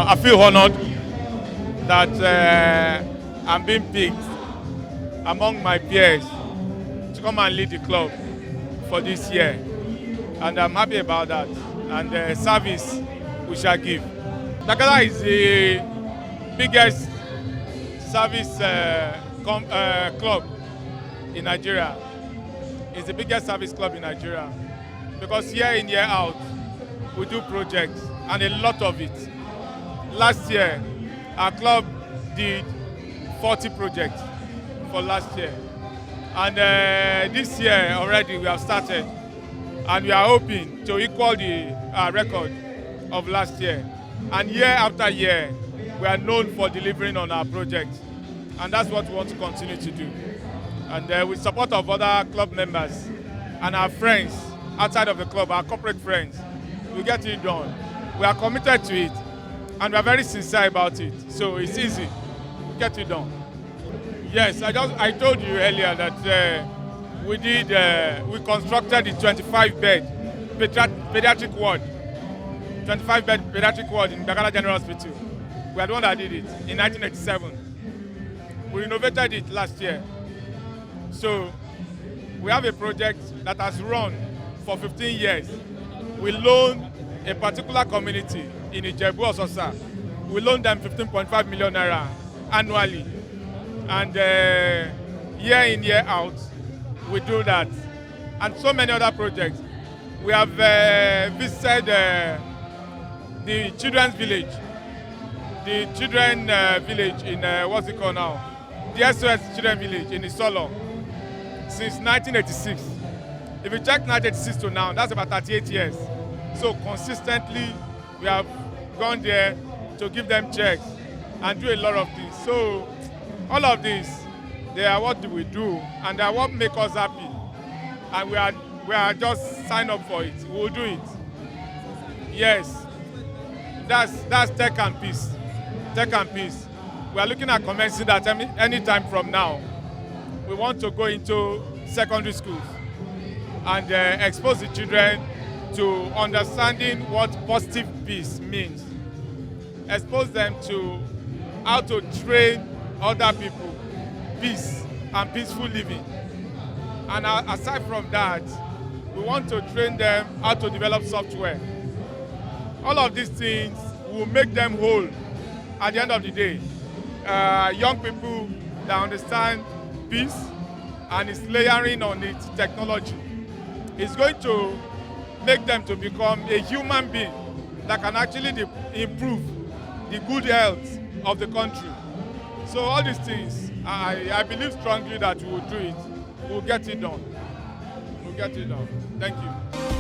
I feel honored that I'm being picked among my peers to come and lead the club for this year. And I'm happy about that. And the service we shall give. Gbagada is the biggest service club in Nigeria. It's the biggest service club in Nigeria. Because year in, year out, we do projects, and a lot of it. Last year, our club did 40 projects for last year. And this year already we have started, and we are hoping to equal the record of last year. And year after year, we are known for delivering on our projects. And that's what we want to continue to do. And with support of other club members and our friends outside of the club, our corporate friends, we get it done. We are committed to it, and we are very sincere about it. So it's easy. Get it done. Yes, I told you earlier that we constructed the 25-bed pediatric ward, 25-bed pediatric ward in Gbagada General Hospital. We are the one that did it in 1987. We renovated it last year. So we have a project that has run for 15 years. We loan a particular community in Ijebu Ososa. We loan them 15.5 million naira annually. And year in, year out, we do that. And so many other projects. We have visited the children's village. The children village in, what's it called now? The SOS Children Village in Isolo since 1986. If you check 1986 to now, that's about 38 years. So consistently, we have gone there to give them checks and do a lot of things. So all of this, they are what we do, and they are what make us happy. And we are just sign up for it. We will do it. Yes, that's tech and peace. Tech and peace. We are looking at commencing that any time from now. We want to go into secondary schools and expose the children to understanding what positive peace means. Expose them to how to train other people, peace and peaceful living. And aside from that, we want to train them how to develop software. All of these things will make them whole at the end of the day. Young people that understand peace and is layering on it technology is going to make them to become a human being that can actually improve the good health of the country. So all these things, I believe strongly that we will do it. We'll get it done. We'll get it done. Thank you.